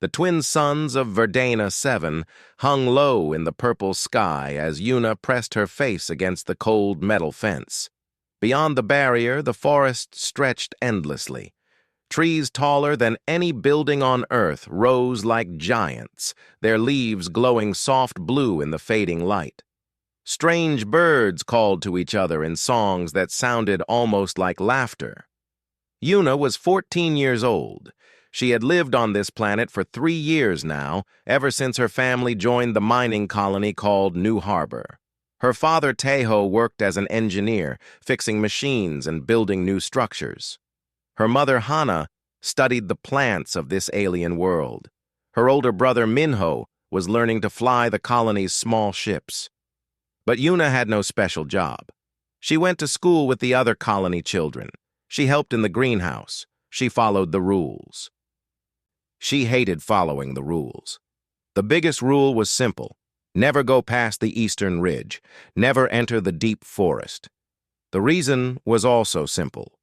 The twin suns of Verdana 7 hung low in the purple sky as Una pressed her face against the cold metal fence. Beyond the barrier, the forest stretched endlessly. Trees taller than any building on Earth rose like giants, their leaves glowing soft blue in the fading light. Strange birds called to each other in songs that sounded almost like laughter. Una was 14 years old. She had lived on this planet for 3 years now, ever since her family joined the mining colony called New Harbor. Her father, Tejo, worked as an engineer, fixing machines and building new structures. Her mother, Hana, studied the plants of this alien world. Her older brother, Minho, was learning to fly the colony's small ships. But Una had no special job. She went to school with the other colony children. She helped in the greenhouse. She followed the rules. She hated following the rules. The biggest rule was simple: never go past the eastern ridge, never enter the deep forest. The reason was also simple.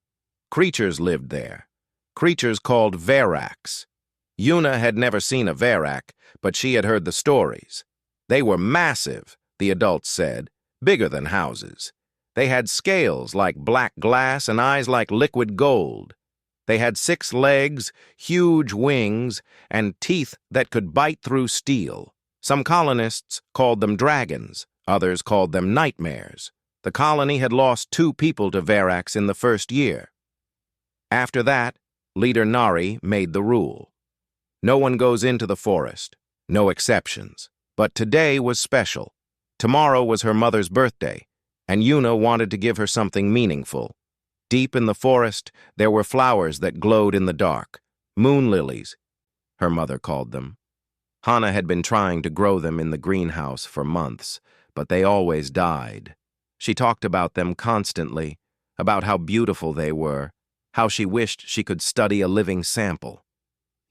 Creatures lived there. Creatures called Varaks. Una had never seen a Varak, but she had heard the stories. They were massive, the adults said, bigger than houses. They had scales like black glass and eyes like liquid gold. They had 6 legs, huge wings, and teeth that could bite through steel. Some colonists called them dragons, others called them nightmares. The colony had lost 2 people to Varaks in the first year. After that, leader Nari made the rule. No one goes into the forest, no exceptions. But today was special. Tomorrow was her mother's birthday, and Una wanted to give her something meaningful. Deep in the forest, there were flowers that glowed in the dark. Moon lilies, her mother called them. Hana had been trying to grow them in the greenhouse for months, but they always died. She talked about them constantly, about how beautiful they were, how she wished she could study a living sample.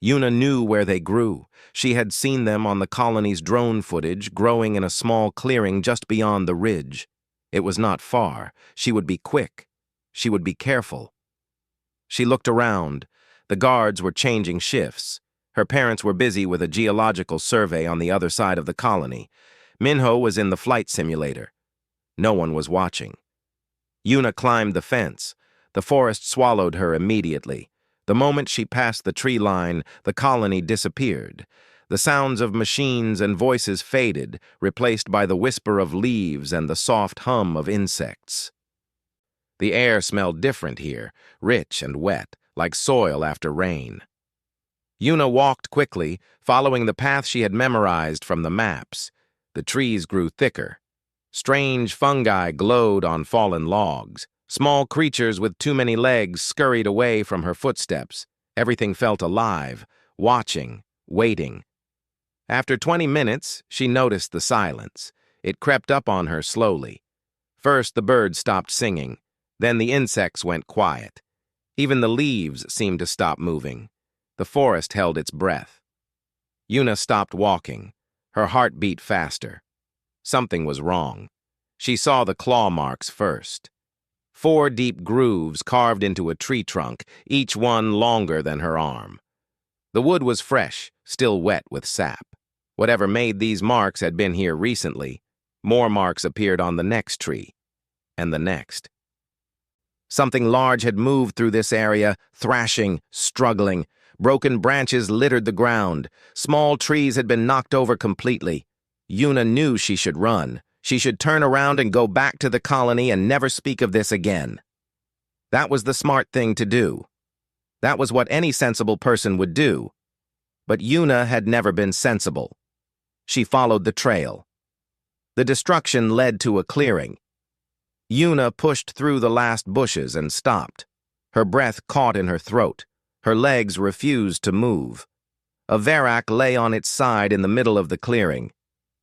Una knew where they grew. She had seen them on the colony's drone footage, growing in a small clearing just beyond the ridge. It was not far. She would be quick. She would be careful. She looked around. The guards were changing shifts. Her parents were busy with a geological survey on the other side of the colony. Minho was in the flight simulator. No one was watching. Una climbed the fence. The forest swallowed her immediately. The moment she passed the tree line, the colony disappeared. The sounds of machines and voices faded, replaced by the whisper of leaves and the soft hum of insects. The air smelled different here, rich and wet, like soil after rain. Una walked quickly, following the path she had memorized from the maps. The trees grew thicker. Strange fungi glowed on fallen logs. Small creatures with too many legs scurried away from her footsteps. Everything felt alive, watching, waiting. After 20 minutes, she noticed the silence. It crept up on her slowly. First, the birds stopped singing. Then the insects went quiet. Even the leaves seemed to stop moving. The forest held its breath. Una stopped walking. Her heart beat faster. Something was wrong. She saw the claw marks first. 4 deep grooves carved into a tree trunk, each one longer than her arm. The wood was fresh, still wet with sap. Whatever made these marks had been here recently. More marks appeared on the next tree, and the next. Something large had moved through this area, thrashing, struggling. Broken branches littered the ground. Small trees had been knocked over completely. Una knew she should run. She should turn around and go back to the colony and never speak of this again. That was the smart thing to do. That was what any sensible person would do. But Una had never been sensible. She followed the trail. The destruction led to a clearing. Una pushed through the last bushes and stopped. Her breath caught in her throat. Her legs refused to move. A Varak lay on its side in the middle of the clearing.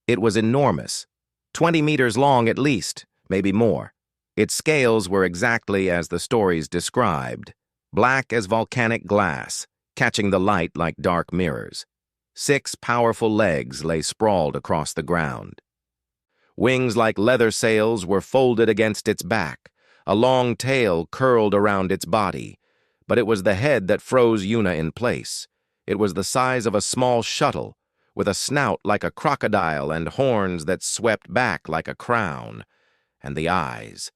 It was enormous. 20 meters long at least, maybe more. Its scales were exactly as the stories described, black as volcanic glass, catching the light like dark mirrors. 6 powerful legs lay sprawled across the ground. Wings like leather sails were folded against its back. A long tail curled around its body. But it was the head that froze Una in place. It was the size of a small shuttle, with a snout like a crocodile and horns that swept back like a crown. And the eyes.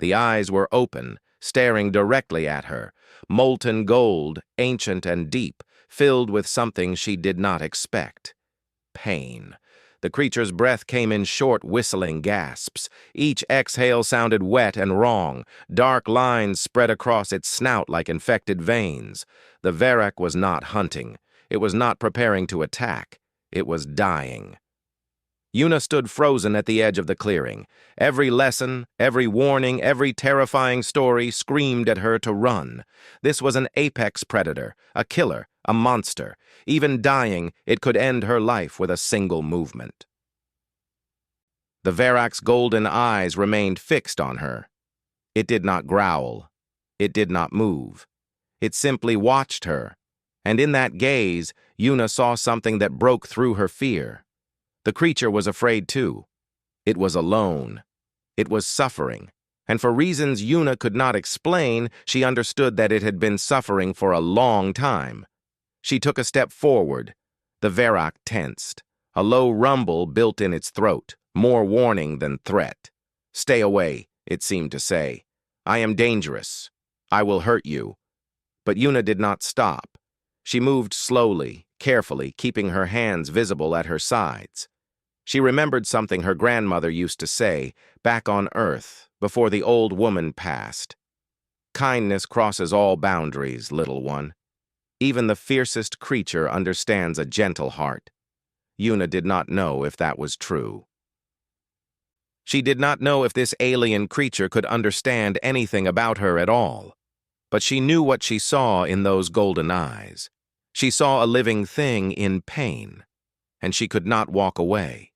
The eyes were open, staring directly at her, molten gold, ancient and deep, filled with something she did not expect. Pain. The creature's breath came in short, whistling gasps. Each exhale sounded wet and wrong. Dark lines spread across its snout like infected veins. The Varrock was not hunting. It was not preparing to attack. It was dying. Una stood frozen at the edge of the clearing. Every lesson, every warning, every terrifying story screamed at her to run. This was an apex predator, a killer, a monster. Even dying, it could end her life with a single movement. The Varrock's golden eyes remained fixed on her. It did not growl. It did not move. It simply watched her. And in that gaze, Una saw something that broke through her fear. The creature was afraid too. It was alone. It was suffering. And for reasons Una could not explain, she understood that it had been suffering for a long time. She took a step forward. The Varrock tensed. A low rumble built in its throat, more warning than threat. "Stay away," it seemed to say. "I am dangerous. I will hurt you." But Una did not stop. She moved slowly, carefully, keeping her hands visible at her sides. She remembered something her grandmother used to say, back on Earth, before the old woman passed. "Kindness crosses all boundaries, little one. Even the fiercest creature understands a gentle heart." Una did not know if that was true. She did not know if this alien creature could understand anything about her at all. But she knew what she saw in those golden eyes. She saw a living thing in pain, and she could not walk away.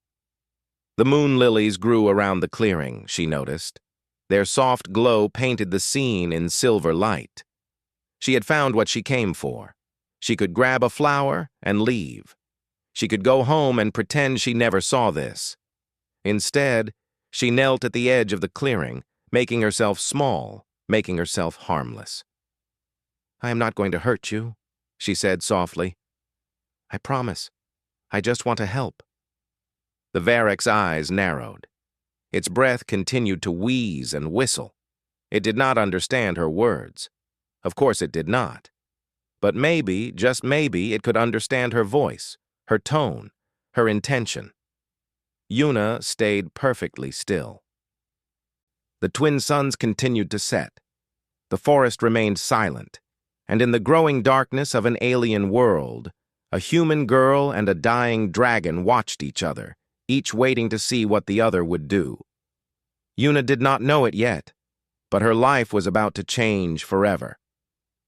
The moon lilies grew around the clearing, she noticed. Their soft glow painted the scene in silver light. She had found what she came for. She could grab a flower and leave. She could go home and pretend she never saw this. Instead, she knelt at the edge of the clearing, making herself small, making herself harmless. "I am not going to hurt you," she said softly. "I promise. I just want to help." The Varrock's eyes narrowed. Its breath continued to wheeze and whistle. It did not understand her words. Of course it did not. But maybe, just maybe, it could understand her voice, her tone, her intention. Una stayed perfectly still. The twin suns continued to set. The forest remained silent, and in the growing darkness of an alien world, a human girl and a dying dragon watched each other, each waiting to see what the other would do. Una did not know it yet, but her life was about to change forever.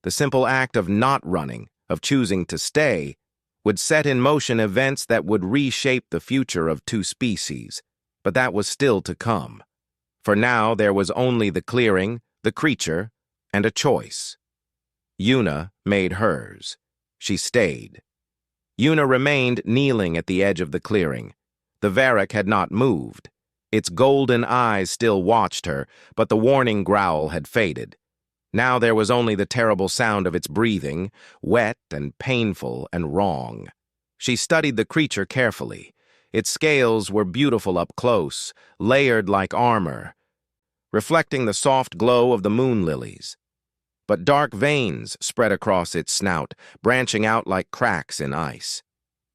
The simple act of not running, of choosing to stay, would set in motion events that would reshape the future of two species, but that was still to come. For now there was only the clearing, the creature, and a choice. Una made hers. She stayed. Una remained kneeling at the edge of the clearing. The Varrock had not moved. Its golden eyes still watched her, but the warning growl had faded. Now there was only the terrible sound of its breathing, wet and painful and wrong. She studied the creature carefully. Its scales were beautiful up close, layered like armor, reflecting the soft glow of the moon lilies. But dark veins spread across its snout, branching out like cracks in ice.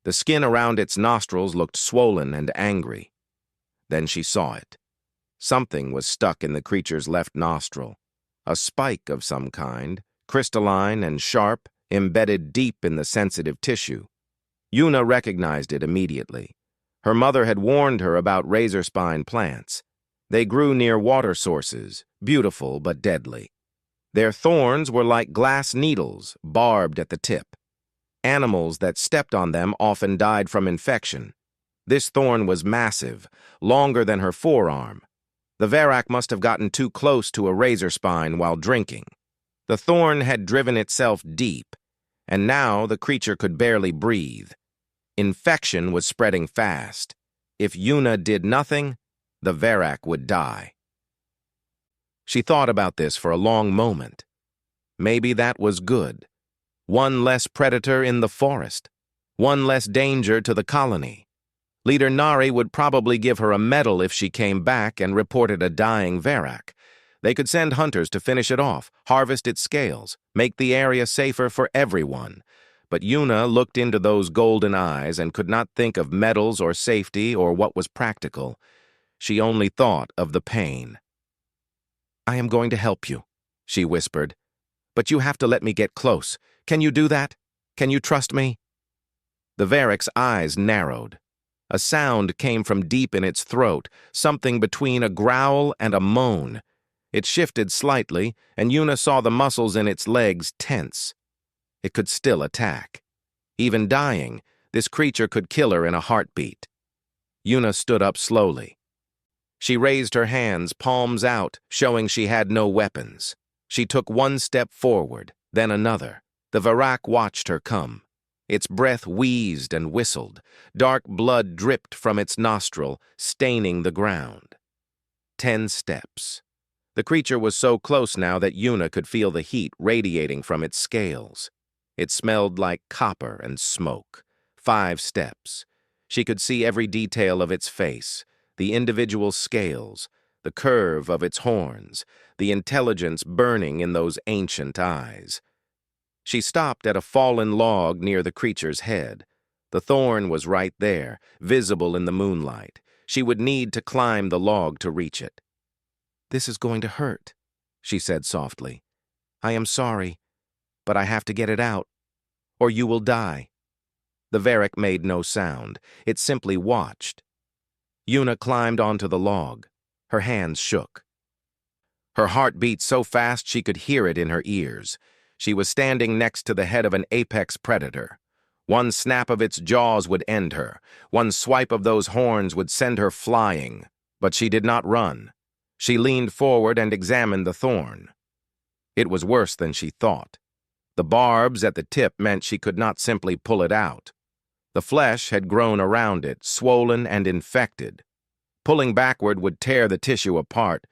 The skin around its nostrils looked swollen and angry. Then she saw it. Something was stuck in the creature's left nostril. A spike of some kind, crystalline and sharp, embedded deep in the sensitive tissue. Una recognized it immediately. Her mother had warned her about razor-spine plants. They grew near water sources, beautiful but deadly. Their thorns were like glass needles, barbed at the tip. Animals that stepped on them often died from infection. This thorn was massive, longer than her forearm. The Varrock must have gotten too close to a razor spine while drinking. The thorn had driven itself deep, and now the creature could barely breathe. Infection was spreading fast. If Una did nothing, the Varrock would die. She thought about this for a long moment. Maybe that was good. One less predator in the forest. One less danger to the colony. Leader Nari would probably give her a medal if she came back and reported a dying Varak. They could send hunters to finish it off, harvest its scales, make the area safer for everyone. But Yuna looked into those golden eyes and could not think of medals or safety or what was practical. She only thought of the pain. "I am going to help you," she whispered. "But you have to let me get close. Can you do that? Can you trust me?" The Varak's eyes narrowed. A sound came from deep in its throat, something between a growl and a moan. It shifted slightly, and Yuna saw the muscles in its legs tense. It could still attack. Even dying, this creature could kill her in a heartbeat. Yuna stood up slowly. She raised her hands, palms out, showing she had no weapons. She took one step forward, then another. The Varak watched her come. Its breath wheezed and whistled. Dark blood dripped from its nostril, staining the ground. 10 steps. The creature was so close now that Yuna could feel the heat radiating from its scales. It smelled like copper and smoke. 5 steps. She could see every detail of its face, the individual scales, the curve of its horns, the intelligence burning in those ancient eyes. She stopped at a fallen log near the creature's head. The thorn was right there, visible in the moonlight. She would need to climb the log to reach it. "This is going to hurt," she said softly. "I am sorry, but I have to get it out, or you will die." The Varak made no sound. It simply watched. Yuna climbed onto the log. Her hands shook. Her heart beat so fast she could hear it in her ears. She was standing next to the head of an apex predator. One snap of its jaws would end her. One swipe of those horns would send her flying. But she did not run. She leaned forward and examined the thorn. It was worse than she thought. The barbs at the tip meant she could not simply pull it out. The flesh had grown around it, swollen and infected. Pulling backward would tear the tissue apart,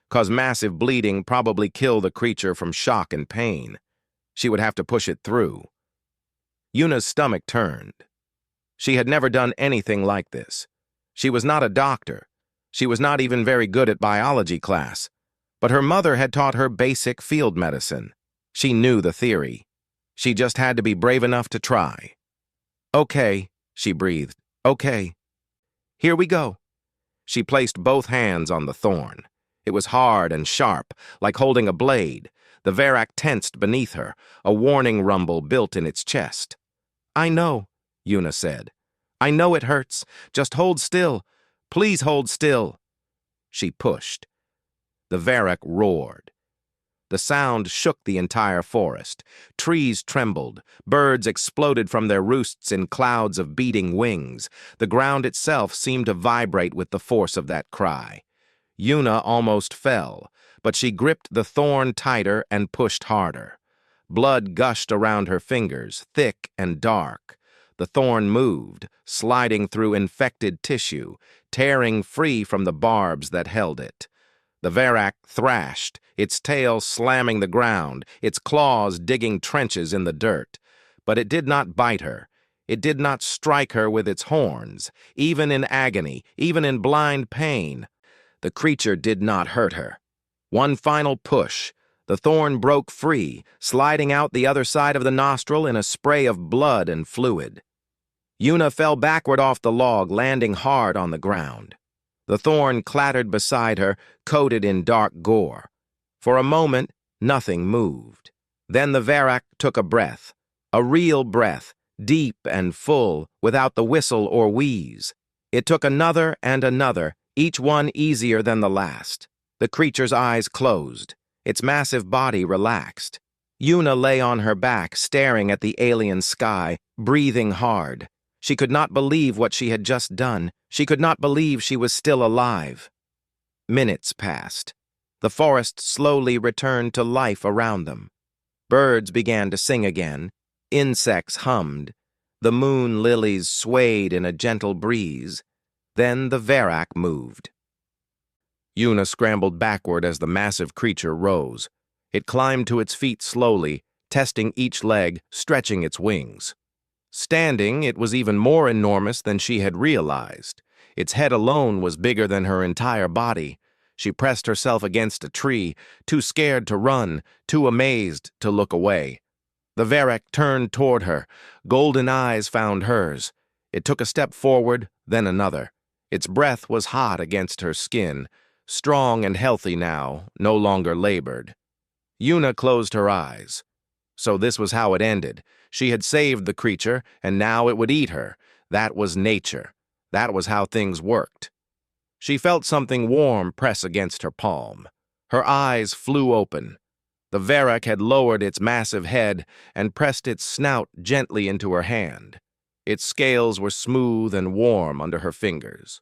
cause massive bleeding, probably kill the creature from shock and pain. She would have to push it through. Yuna's stomach turned. She had never done anything like this. She was not a doctor. She was not even very good at biology class. But her mother had taught her basic field medicine. She knew the theory. She just had to be brave enough to try. "Okay," she breathed. "Okay. Here we go." She placed both hands on the thorn. It was hard and sharp, like holding a blade. The Varak tensed beneath her. A warning rumble built in its chest. "I know," Yuna said. "I know it hurts. Just hold still. Please hold still." She pushed. The Varak roared. The sound shook the entire forest. Trees trembled. Birds exploded from their roosts in clouds of beating wings. The ground itself seemed to vibrate with the force of that cry. Yuna almost fell, but she gripped the thorn tighter and pushed harder. Blood gushed around her fingers, thick and dark. The thorn moved, sliding through infected tissue, tearing free from the barbs that held it. The Varak thrashed, its tail slamming the ground, its claws digging trenches in the dirt. But it did not bite her. It did not strike her with its horns. Even in agony, even in blind pain, the creature did not hurt her. One final push. The thorn broke free, sliding out the other side of the nostril in a spray of blood and fluid. Yuna fell backward off the log, landing hard on the ground. The thorn clattered beside her, coated in dark gore. For a moment, nothing moved. Then the Varak took a breath. A real breath, deep and full, without the whistle or wheeze. It took another and another, each one easier than the last. The creature's eyes closed. Its massive body relaxed. Yuna lay on her back, staring at the alien sky, breathing hard. She could not believe what she had just done. She could not believe she was still alive. Minutes passed. The forest slowly returned to life around them. Birds began to sing again. Insects hummed. The moon lilies swayed in a gentle breeze. Then the Varak moved. Yuna scrambled backward as the massive creature rose. It climbed to its feet slowly, testing each leg, stretching its wings. Standing, it was even more enormous than she had realized. Its head alone was bigger than her entire body. She pressed herself against a tree, too scared to run, too amazed to look away. The Varrock turned toward her. Golden eyes found hers. It took a step forward, then another. Its breath was hot against her skin, strong and healthy now, no longer labored. Yuna closed her eyes. So this was how it ended. She had saved the creature, and now it would eat her. That was nature. That was how things worked. She felt something warm press against her palm. Her eyes flew open. The Varrock had lowered its massive head and pressed its snout gently into her hand. Its scales were smooth and warm under her fingers.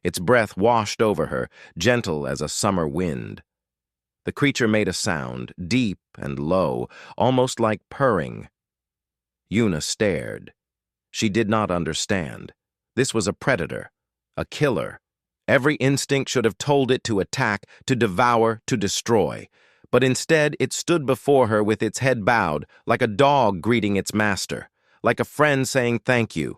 Its breath washed over her, gentle as a summer wind. The creature made a sound, deep and low, almost like purring. Yuna stared. She did not understand. This was a predator, a killer. Every instinct should have told it to attack, to devour, to destroy. But instead, it stood before her with its head bowed, like a dog greeting its master, like a friend saying thank you.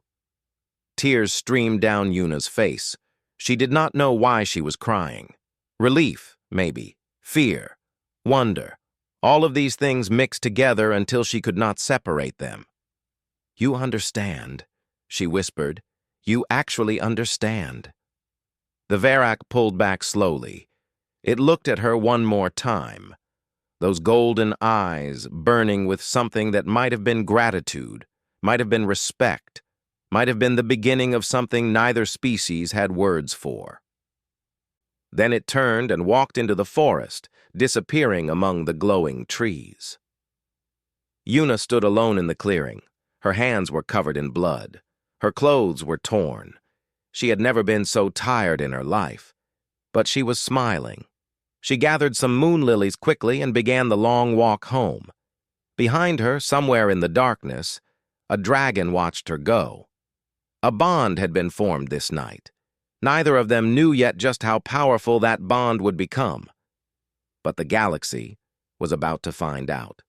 Tears streamed down Yuna's face. She did not know why she was crying. Relief, maybe. Fear. Wonder. All of these things mixed together until she could not separate them. "You understand," she whispered. "You actually understand." The Varrock pulled back slowly. It looked at her one more time. Those golden eyes burning with something that might have been gratitude, might have been respect, might have been the beginning of something neither species had words for. Then it turned and walked into the forest, disappearing among the glowing trees. Yuna stood alone in the clearing. Her hands were covered in blood. Her clothes were torn. She had never been so tired in her life. But she was smiling. She gathered some moon lilies quickly and began the long walk home. Behind her, somewhere in the darkness, a dragon watched her go. A bond had been formed this night. Neither of them knew yet just how powerful that bond would become. But the galaxy was about to find out.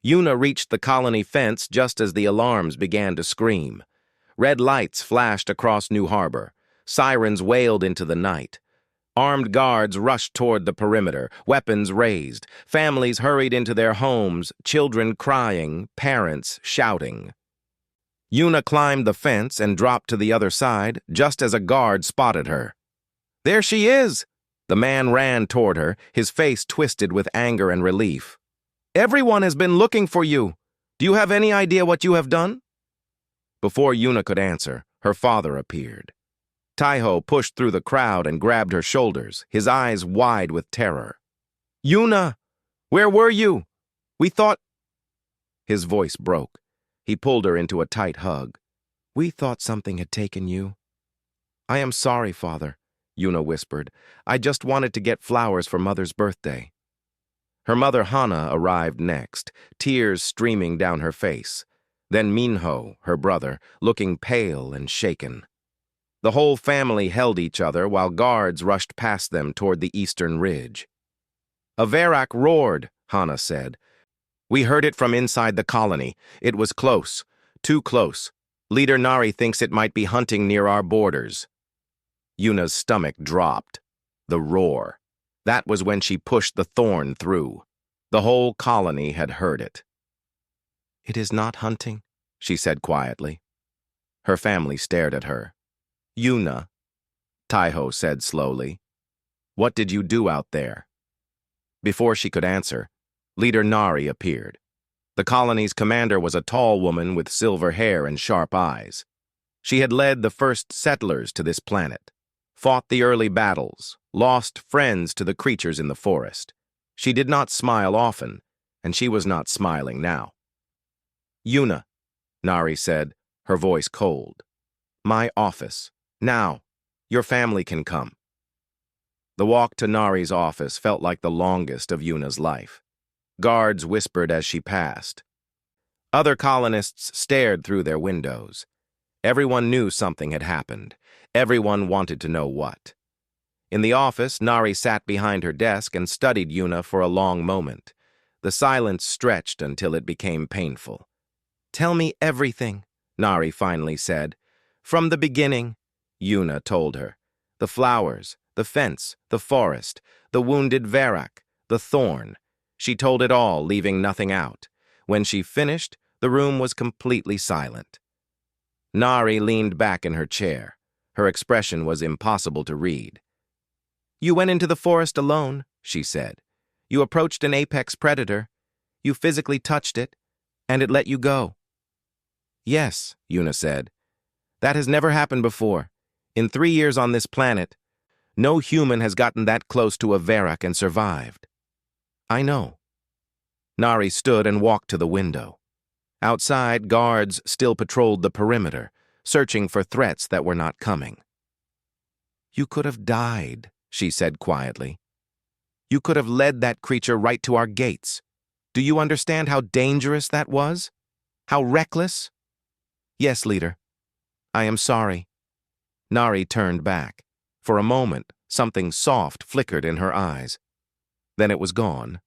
Yuna reached the colony fence just as the alarms began to scream. Red lights flashed across New Harbor. Sirens wailed into the night. Armed guards rushed toward the perimeter, weapons raised. Families hurried into their homes, children crying, parents shouting. Yuna climbed the fence and dropped to the other side just as a guard spotted her. "There she is!" The man ran toward her, his face twisted with anger and relief. "Everyone has been looking for you. Do you have any idea what you have done?" Before Yuna could answer, her father appeared. Taiho pushed through the crowd and grabbed her shoulders, his eyes wide with terror. "Yuna, where were you? We thought—" His voice broke. He pulled her into a tight hug. "We thought something had taken you." "I am sorry, Father," Yuna whispered. "I just wanted to get flowers for Mother's birthday." Her mother Hana arrived next, tears streaming down her face. Then Minho, her brother, looking pale and shaken. The whole family held each other while guards rushed past them toward the eastern ridge. "A Varrock roared," Hana said. "We heard it from inside the colony. It was close, too close. Leader Nari thinks it might be hunting near our borders." Yuna's stomach dropped. The roar. That was when she pushed the Thorn through. The whole colony had heard it. "It is not hunting," she said quietly. Her family stared at her. "Yuna," Taiho said slowly, "what did you do out there?" Before she could answer, Leader Nari appeared. The colony's commander was a tall woman with silver hair and sharp eyes. She had led the first settlers to this planet, fought the early battles, lost friends to the creatures in the forest. She did not smile often, and she was not smiling now. "Yuna," Nari said, her voice cold. "My office. Now. Your family can come." The walk to Nari's office felt like the longest of Yuna's life. Guards whispered as she passed. Other colonists stared through their windows. Everyone knew something had happened. Everyone wanted to know what. In the office, Nari sat behind her desk and studied Yuna for a long moment. The silence stretched until it became painful. "Tell me everything," Nari finally said. "From the beginning," Yuna told her. "The flowers, the fence, the forest, the wounded Verak, the Thorn." She told it all, leaving nothing out. When she finished, the room was completely silent. Nari leaned back in her chair. Her expression was impossible to read. "You went into the forest alone," she said. "You approached an apex predator. You physically touched it, and it let you go." "Yes," Yuna said. "That has never happened before. In 3 years on this planet, no human has gotten that close to a Verak and survived." "I know." Nari stood and walked to the window. Outside, guards still patrolled the perimeter, searching for threats that were not coming. "You could have died," she said quietly. "You could have led that creature right to our gates. Do you understand how dangerous that was? How reckless?" "Yes, leader. I am sorry." Nari turned back. For a moment, something soft flickered in her eyes. Then it was gone,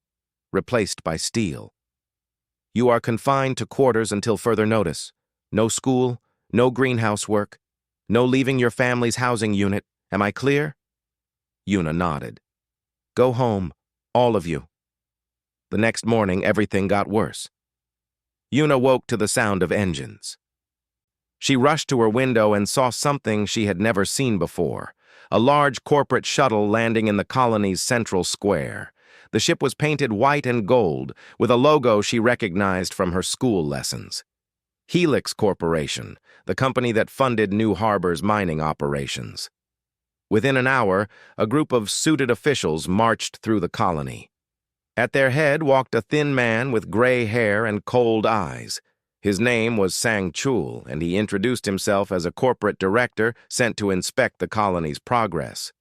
replaced by steel. "You are confined to quarters until further notice. No school, no greenhouse work, no leaving your family's housing unit. Am I clear?" Yuna nodded. "Go home, all of you." The next morning, everything got worse. Yuna woke to the sound of engines. She rushed to her window and saw something she had never seen before, a large corporate shuttle landing in the colony's central square. The ship was painted white and gold, with a logo she recognized from her school lessons. Helix Corporation, the company that funded New Harbor's mining operations. Within an hour, a group of suited officials marched through the colony. At their head walked a thin man with gray hair and cold eyes. His name was Sang Chul, and he introduced himself as a corporate director sent to inspect the colony's progress.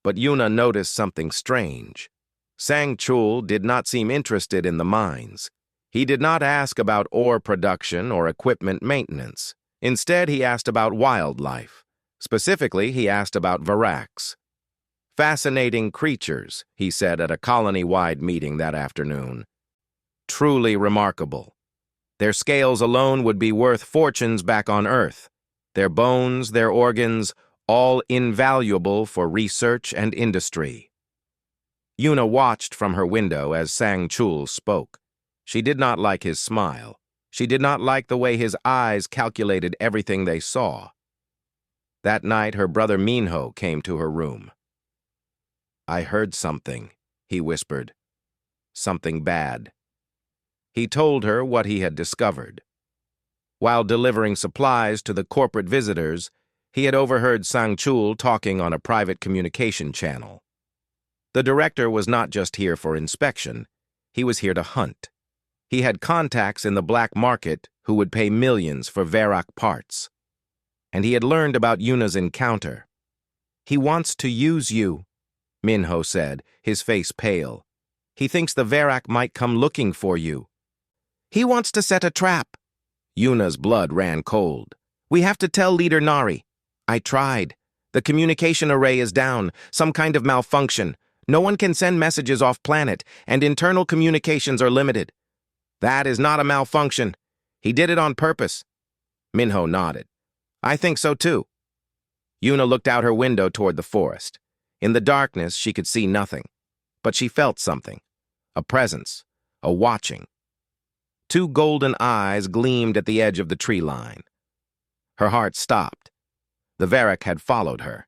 But Yuna noticed something strange. Sang Chul did not seem interested in the mines. He did not ask about ore production or equipment maintenance. Instead, he asked about wildlife. Specifically, he asked about Veraks. "Fascinating creatures," he said at a colony-wide meeting that afternoon. "Truly remarkable. Their scales alone would be worth fortunes back on Earth. Their bones, their organs, all invaluable for research and industry." Yuna watched from her window as Sang Chul spoke. She did not like his smile. She did not like the way his eyes calculated everything they saw. That night, her brother Minho came to her room. "I heard something," he whispered. "Something bad." He told her what he had discovered. While delivering supplies to the corporate visitors, he had overheard Sang Chul talking on a private communication channel. The director was not just here for inspection, he was here to hunt. He had contacts in the black market who would pay millions for Verak parts. And he had learned about Yuna's encounter. "He wants to use you," Minho said, his face pale. "He thinks the Verak might come looking for you." "He wants to set a trap." Yuna's blood ran cold. "We have to tell Leader Nari." "I tried. The communication array is down, some kind of malfunction. No one can send messages off-planet, and internal communications are limited." "That is not a malfunction. He did it on purpose." Minho nodded. "I think so too." Yuna looked out her window toward the forest. In the darkness, she could see nothing. But she felt something. A presence. A watching. 2 golden eyes gleamed at the edge of the tree line. Her heart stopped. The Verak had followed her.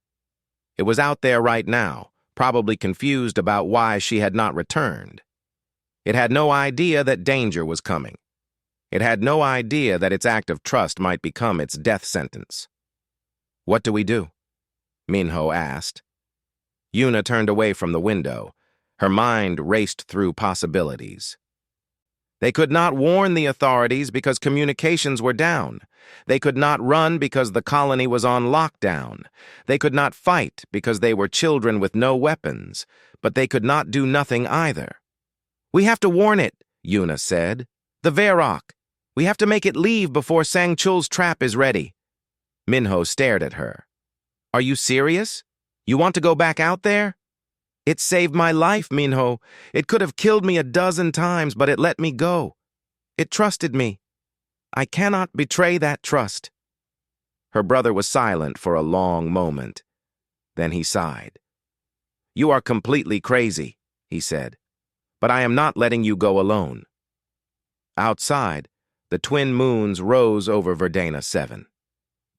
It was out there right now, probably confused about why she had not returned. It had no idea that danger was coming. It had no idea that its act of trust might become its death sentence. "What do we do?" Minho asked. Yuna turned away from the window. Her mind raced through possibilities. They could not warn the authorities because communications were down. They could not run because the colony was on lockdown. They could not fight because they were children with no weapons. But they could not do nothing either. "We have to warn it," Yuna said. "The Verak. We have to make it leave before Sang Chul's trap is ready." Minho stared at her. "Are you serious? You want to go back out there?" It saved my life, Minho. It could have killed me a dozen times, but it let me go. It trusted me. I cannot betray that trust." Her brother was silent for a long moment. Then he sighed. "You are completely crazy," he said, "but I am not letting you go alone." Outside, the twin moons rose over Verdana 7.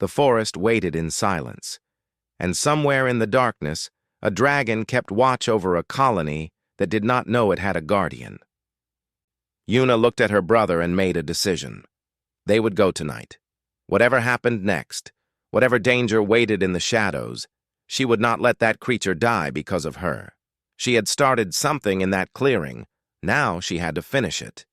The forest waited in silence, and somewhere in the darkness, a dragon kept watch over a colony that did not know it had a guardian. Yuna looked at her brother and made a decision. They would go tonight. Whatever happened next, whatever danger waited in the shadows, she would not let that creature die because of her. She had started something in that clearing. Now she had to finish it,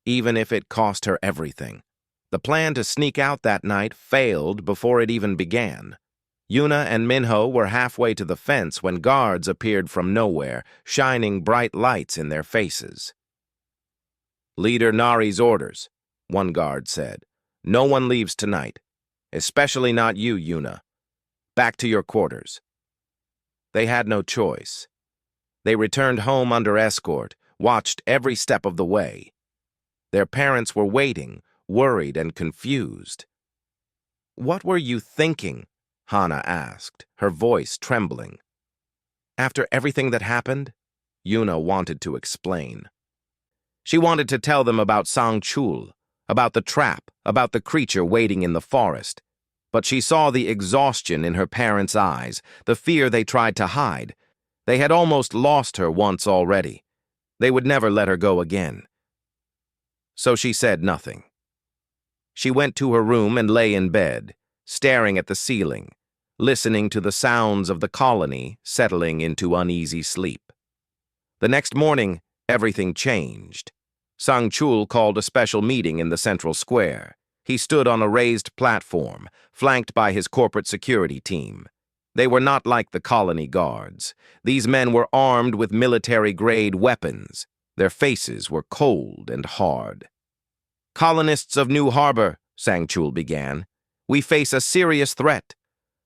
even if it cost her everything. The plan to sneak out that night failed before it even began. Yuna and Minho were halfway to the fence when guards appeared from nowhere, shining bright lights in their faces. "Leader Nari's orders," one guard said. "No one leaves tonight, especially not you, Yuna. Back to your quarters." They had no choice. They returned home under escort, watched every step of the way. Their parents were waiting, worried and confused. "What were you thinking?" Hana asked, her voice trembling. After everything that happened, Yuna wanted to explain. She wanted to tell them about Sang-chul, about the trap, about the creature waiting in the forest. But she saw the exhaustion in her parents' eyes, the fear they tried to hide. They had almost lost her once already. They would never let her go again. So she said nothing. She went to her room and lay in bed, staring at the ceiling, listening to the sounds of the colony settling into uneasy sleep. The next morning, everything changed. Sang-chul called a special meeting in the central square. He stood on a raised platform, flanked by his corporate security team. They were not like the colony guards. These men were armed with military-grade weapons. Their faces were cold and hard. "Colonists of New Harbor," Sang-chul began, "we face a serious threat.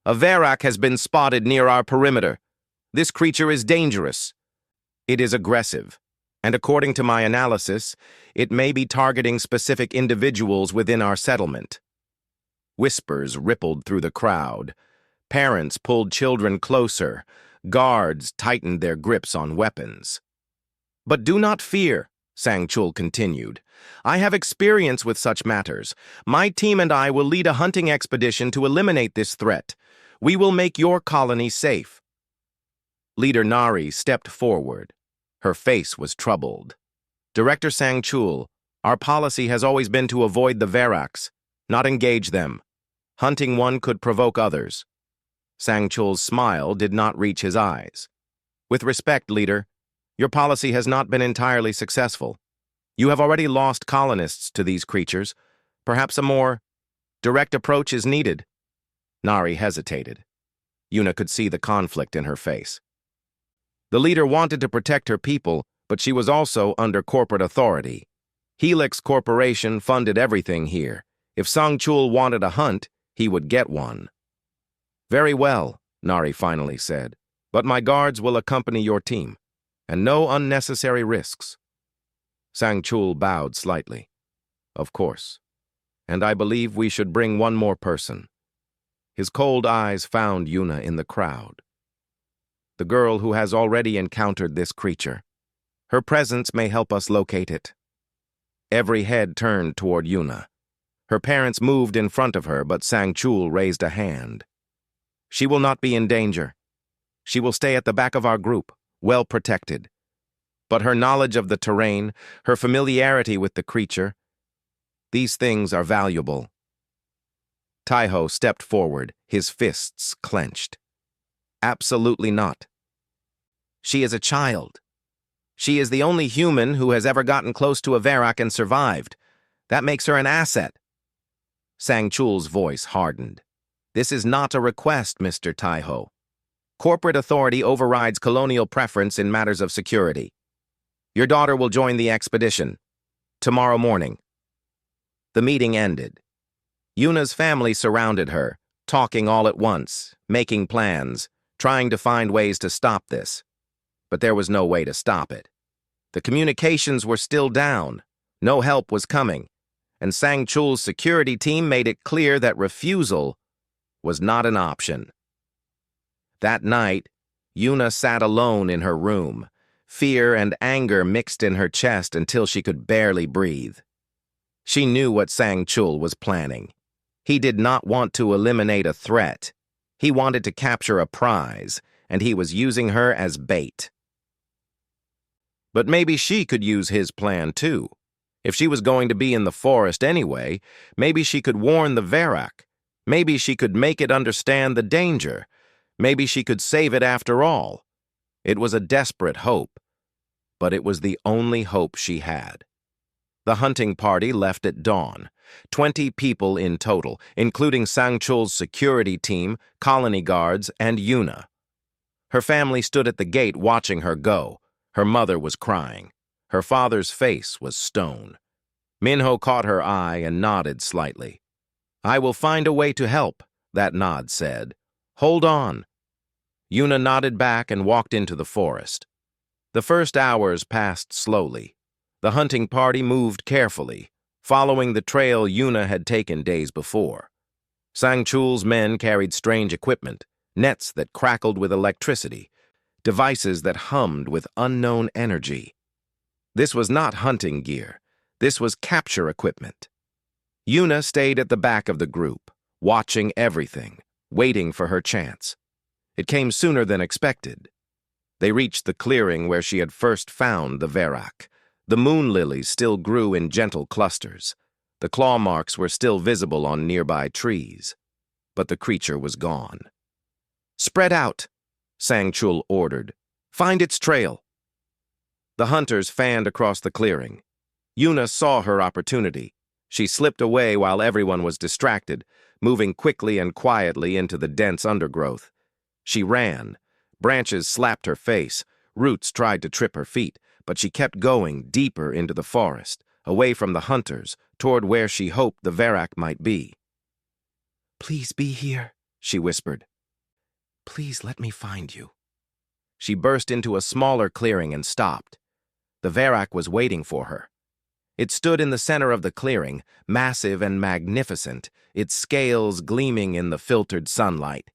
A Varak has been spotted near our perimeter. This creature is dangerous. It is aggressive, and according to my analysis, it may be targeting specific individuals within our settlement." Whispers rippled through the crowd. Parents pulled children closer. Guards tightened their grips on weapons. "But do not fear," Sang-chul continued. "I have experience with such matters. My team and I will lead a hunting expedition to eliminate this threat. We will make your colony safe." Leader Nari stepped forward. Her face was troubled. "Director Sang-chul, our policy has always been to avoid the Varaks, not engage them. Hunting one could provoke others." Sang-chul's smile did not reach his eyes. "With respect, Leader, your policy has not been entirely successful. You have already lost colonists to these creatures. Perhaps a more direct approach is needed." Nari hesitated. Yuna could see the conflict in her face. The leader wanted to protect her people, but she was also under corporate authority. Helix Corporation funded everything here. If Sang-chul wanted a hunt, he would get one. "Very well," Nari finally said, "but my guards will accompany your team, and no unnecessary risks." Sang-chul bowed slightly. "Of course. And I believe we should bring one more person." His cold eyes found Yuna in the crowd. "The girl who has already encountered this creature. Her presence may help us locate it." Every head turned toward Yuna. Her parents moved in front of her, but Sang-chul raised a hand. "She will not be in danger. She will stay at the back of our group, well protected. But her knowledge of the terrain, her familiarity with the creature, these things are valuable." Taiho stepped forward, his fists clenched. "Absolutely not. She is a child. She is the only human who has ever gotten close to a Varak and survived. That makes her an asset." Sang-chul's voice hardened. "This is not a request, Mr. Taiho. Corporate authority overrides colonial preference in matters of security. Your daughter will join the expedition tomorrow morning." The meeting ended. Yuna's family surrounded her, talking all at once, making plans, trying to find ways to stop this. but there was no way to stop it. The communications were still down. No help was coming, and Sang-Chul's security team made it clear that refusal was not an option. That night, Yuna sat alone in her room. Fear and anger mixed in her chest until she could barely breathe. She knew what Sang-Chul was planning. He did not want to eliminate a threat. He wanted to capture a prize, and he was using her as bait. But maybe she could use his plan too. If she was going to be in the forest anyway, maybe she could warn the Verak. Maybe she could make it understand the danger. Maybe she could save it after all. It was a desperate hope, but it was the only hope she had. The hunting party left at dawn. 20 people in total, including Sang-Chul's security team, colony guards, and Yuna. Her family stood at the gate watching her go. Her mother was crying. Her father's face was stone. Minho caught her eye and nodded slightly. "I will find a way to help," that nod said. "Hold on." Yuna nodded back and walked into the forest. The first hours passed slowly. The hunting party moved carefully, following the trail Yuna had taken days before. Sang-Chul's men carried strange equipment, nets that crackled with electricity, devices that hummed with unknown energy. This was not hunting gear. This was capture equipment. Yuna stayed at the back of the group, watching everything, waiting for her chance. It came sooner than expected. They reached the clearing where she had first found the Verak. The moon lilies still grew in gentle clusters. The claw marks were still visible on nearby trees. But the creature was gone. "Spread out," Sang-Chul ordered. "Find its trail." The hunters fanned across the clearing. Yuna saw her opportunity. She slipped away while everyone was distracted, moving quickly and quietly into the dense undergrowth. She ran. Branches slapped her face. Roots tried to trip her feet, but she kept going deeper into the forest, away from the hunters, toward where she hoped the Verak might be. "Please be here," she whispered. "Please let me find you." She burst into a smaller clearing and stopped. The Verak was waiting for her. It stood in the center of the clearing, massive and magnificent, its scales gleaming in the filtered sunlight.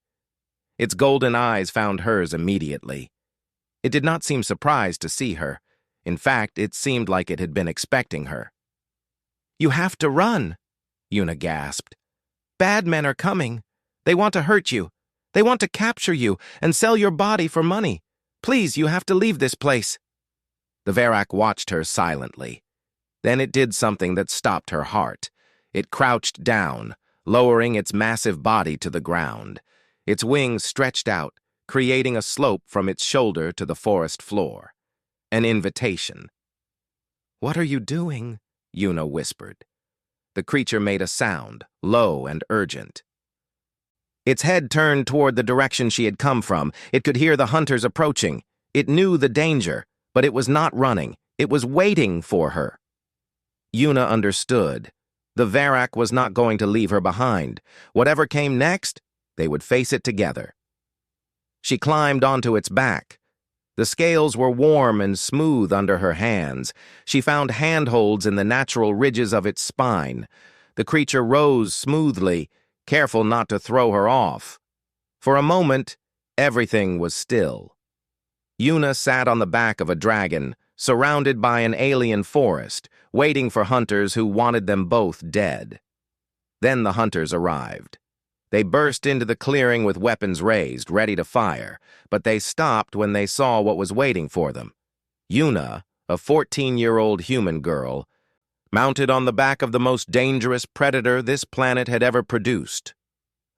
Its golden eyes found hers immediately. It did not seem surprised to see her. In fact, it seemed like it had been expecting her. "You have to run," Yuna gasped. "Bad men are coming. They want to hurt you. They want to capture you and sell your body for money. Please, you have to leave this place." The Verak watched her silently. Then it did something that stopped her heart. It crouched down, lowering its massive body to the ground. Its wings stretched out, creating a slope from its shoulder to the forest floor. An invitation. "What are you doing?" Yuna whispered. The creature made a sound, low and urgent. Its head turned toward the direction she had come from. It could hear the hunters approaching. It knew the danger, but it was not running. It was waiting for her. Yuna understood. The Verak was not going to leave her behind. Whatever came next, they would face it together. She climbed onto its back. The scales were warm and smooth under her hands. She found handholds in the natural ridges of its spine. The creature rose smoothly, careful not to throw her off. For a moment, everything was still. Yuna sat on the back of a dragon, surrounded by an alien forest, waiting for hunters who wanted them both dead. Then the hunters arrived. They burst into the clearing with weapons raised, ready to fire, but they stopped when they saw what was waiting for them. Yuna, a 14-year-old human girl, mounted on the back of the most dangerous predator this planet had ever produced.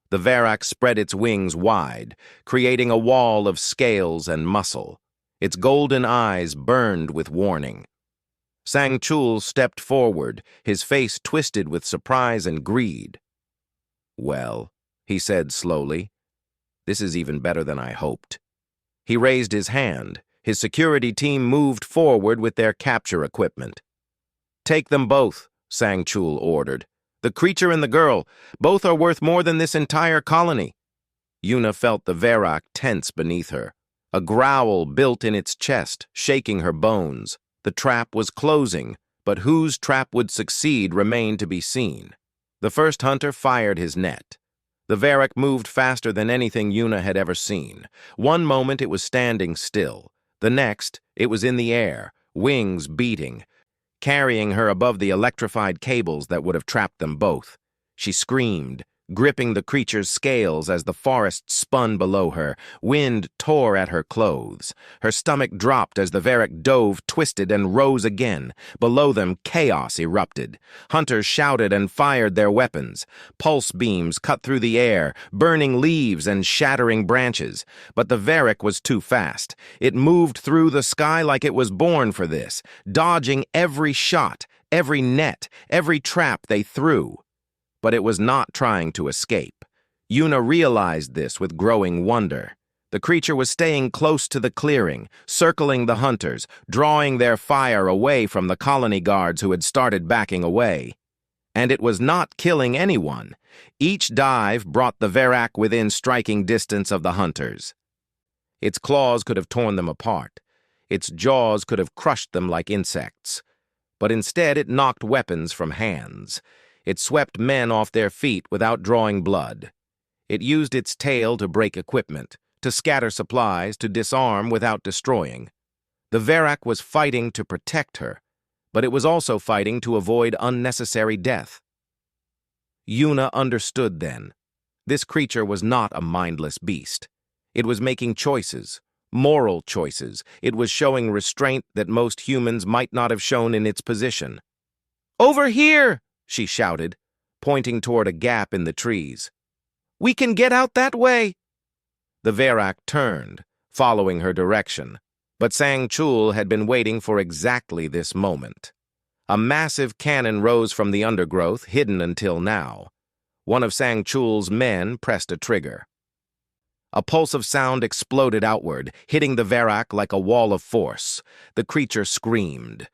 The Verak spread its wings wide, creating a wall of scales and muscle. Its golden eyes burned with warning. Sang-Chul stepped forward, his face twisted with surprise and greed. "Well," he said slowly, "this is even better than I hoped." He raised his hand. His security team moved forward with their capture equipment. "Take them both," Sang-Chul ordered. "The creature and the girl, both are worth more than this entire colony." Yuna felt the Verak tense beneath her. A growl built in its chest, shaking her bones. The trap was closing, but whose trap would succeed remained to be seen. The first hunter fired his net. The Varrock moved faster than anything Una had ever seen. One moment it was standing still. The next, it was in the air, wings beating, carrying her above the electrified cables that would have trapped them both. She screamed, gripping the creature's scales as the forest spun below her. Wind tore at her clothes. Her stomach dropped as the Varrock dove, twisted, and rose again. Below them, chaos erupted. Hunters shouted and fired their weapons. Pulse beams cut through the air, burning leaves and shattering branches. But the Varrock was too fast. It moved through the sky like it was born for this, dodging every shot, every net, every trap they threw. But it was not trying to escape. Una realized this with growing wonder. The creature was staying close to the clearing, circling the hunters, drawing their fire away from the colony guards who had started backing away. And it was not killing anyone. Each dive brought the Varrock within striking distance of the hunters. Its claws could have torn them apart. Its jaws could have crushed them like insects. But instead it knocked weapons from hands. It swept men off their feet without drawing blood. It used its tail to break equipment, to scatter supplies, to disarm without destroying. The Varrock was fighting to protect her, but it was also fighting to avoid unnecessary death. Una understood then. This creature was not a mindless beast. It was making choices, moral choices. It was showing restraint that most humans might not have shown in its position. "Over here!" she shouted, pointing toward a gap in the trees. "We can get out that way." The Varrock turned, following her direction, but Sang Chul had been waiting for exactly this moment. A massive cannon rose from the undergrowth, hidden until now. One of Sang Chul's men pressed a trigger. A pulse of sound exploded outward, hitting the Varrock like a wall of force. The creature screamed.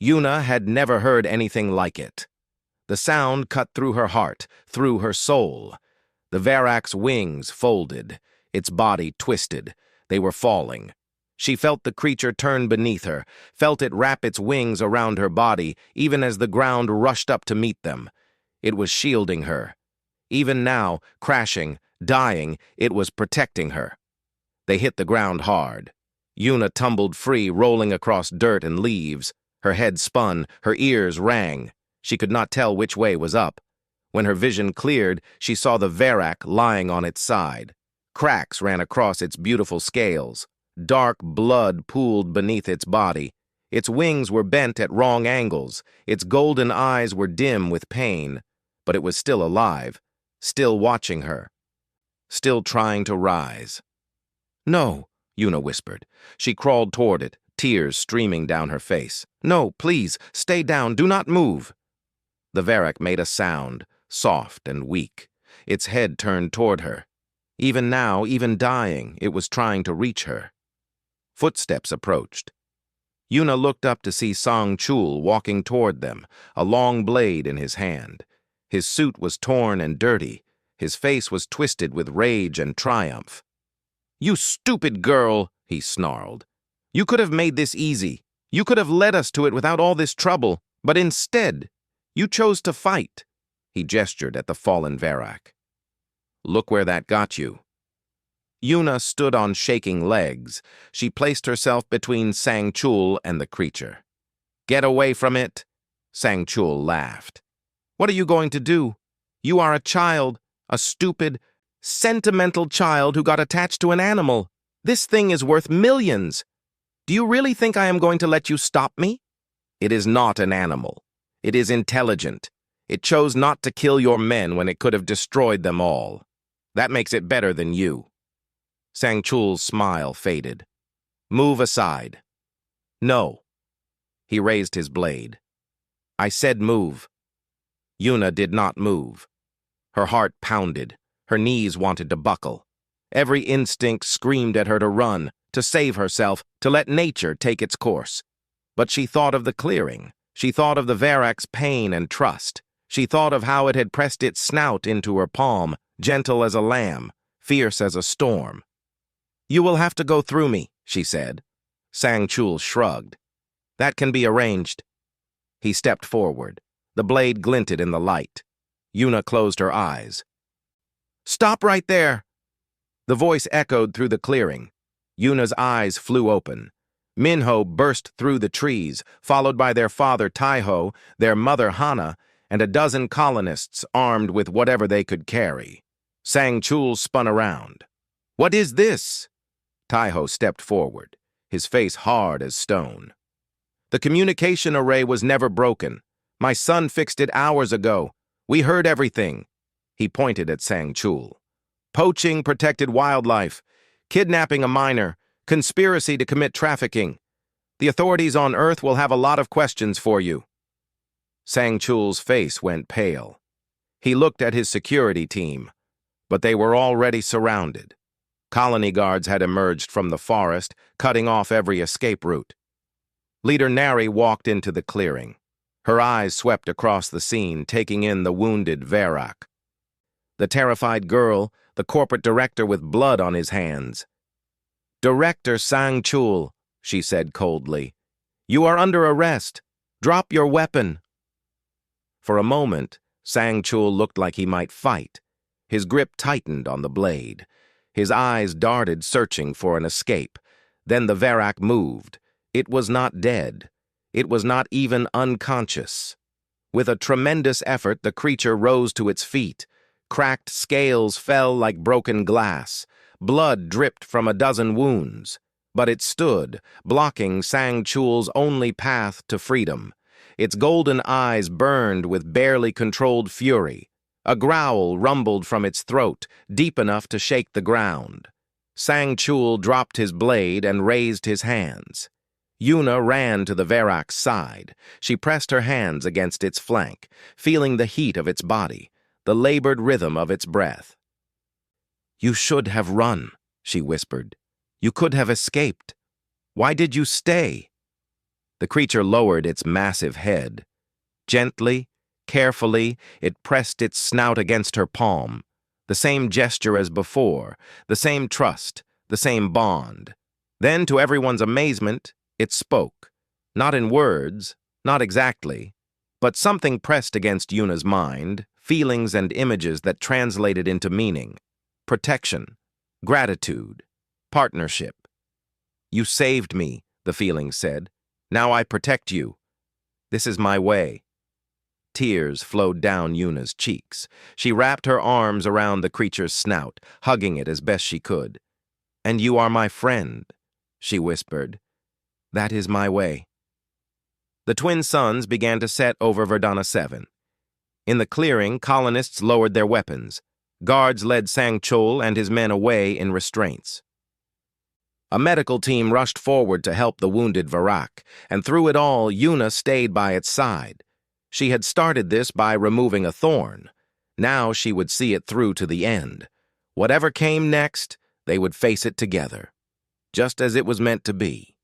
Una had never heard anything like it. The sound cut through her heart, through her soul. The Varrock's wings folded, its body twisted. They were falling. She felt the creature turn beneath her, felt it wrap its wings around her body, even as the ground rushed up to meet them. It was shielding her. Even now, crashing, dying, it was protecting her. They hit the ground hard. Una tumbled free, rolling across dirt and leaves. Her head spun, her ears rang. She could not tell which way was up. When her vision cleared, she saw the Varrock lying on its side. Cracks ran across its beautiful scales. Dark blood pooled beneath its body. Its wings were bent at wrong angles. Its golden eyes were dim with pain. But it was still alive, still watching her, still trying to rise. "No," Una whispered. She crawled toward it, tears streaming down her face. "No, please, stay down, do not move." The Varrock made a sound, soft and weak. Its head turned toward her. Even now, even dying, it was trying to reach her. Footsteps approached. Una looked up to see Sang Chul walking toward them, a long blade in his hand. His suit was torn and dirty. His face was twisted with rage and triumph. "You stupid girl," he snarled. "You could have made this easy. You could have led us to it without all this trouble, but instead, you chose to fight." He gestured at the fallen Varrock. "Look where that got you." Una stood on shaking legs. She placed herself between Sang Chul and the creature. "Get away from it," Sang Chul laughed. "What are you going to do? You are a child, a stupid, sentimental child who got attached to an animal. This thing is worth millions. Do you really think I am going to let you stop me? It is not an animal. It is intelligent. It chose not to kill your men when it could have destroyed them all. That makes it better than you." Sang Chul's smile faded. "Move aside." "No." He raised his blade. "I said move." Una did not move. Her heart pounded. Her knees wanted to buckle. Every instinct screamed at her to run, to save herself, to let nature take its course. But she thought of the clearing. She thought of the Varrock's pain and trust. She thought of how it had pressed its snout into her palm, gentle as a lamb, fierce as a storm. You will have to go through me, she said. Sang-Chul shrugged. That can be arranged. He stepped forward. The blade glinted in the light. Yuna closed her eyes. Stop right there! The voice echoed through the clearing. Yuna's eyes flew open. Minho burst through the trees, followed by their father Taiho, their mother Hana, and a dozen colonists armed with whatever they could carry. Sang-Chul spun around. What is this? Taiho stepped forward, his face hard as stone. The communication array was never broken. My son fixed it hours ago. We heard everything. He pointed at Sang-Chul. Poaching protected wildlife, kidnapping a minor, conspiracy to commit trafficking. The authorities on Earth will have a lot of questions for you. Sang-Chul's face went pale. He looked at his security team, but they were already surrounded. Colony guards had emerged from the forest, cutting off every escape route. Leader Nari walked into the clearing. Her eyes swept across the scene, taking in the wounded Verak. The terrified girl, the corporate director with blood on his hands. Director Sang-Chul, she said coldly. You are under arrest. Drop your weapon. For a moment, Sang-Chul looked like he might fight. His grip tightened on the blade. His eyes darted, searching for an escape. Then the Verak moved. It was not dead. It was not even unconscious. With a tremendous effort, the creature rose to its feet. Cracked scales fell like broken glass. Blood dripped from a dozen wounds. But it stood, blocking Sang-Chul's only path to freedom. Its golden eyes burned with barely controlled fury. A growl rumbled from its throat, deep enough to shake the ground. Sang-Chul dropped his blade and raised his hands. Yuna ran to the Verak's side. She pressed her hands against its flank, feeling the heat of its body, the labored rhythm of its breath. You should have run, she whispered. You could have escaped. Why did you stay? The creature lowered its massive head. Gently, carefully, it pressed its snout against her palm. The same gesture as before, the same trust, the same bond. Then, to everyone's amazement, it spoke. Not in words, not exactly, but something pressed against Yuna's mind, feelings and images that translated into meaning. Protection, gratitude, partnership. You saved me, the feeling said. Now I protect you. This is my way. Tears flowed down Yuna's cheeks. She wrapped her arms around the creature's snout, hugging it as best she could. And you are my friend, she whispered. That is my way. The twin suns began to set over Verdana 7. In the clearing, colonists lowered their weapons. Guards led Sang-Chul and his men away in restraints. A medical team rushed forward to help the wounded Verak, and through it all, Yuna stayed by its side. She had started this by removing a thorn. Now she would see it through to the end. Whatever came next, they would face it together, just as it was meant to be.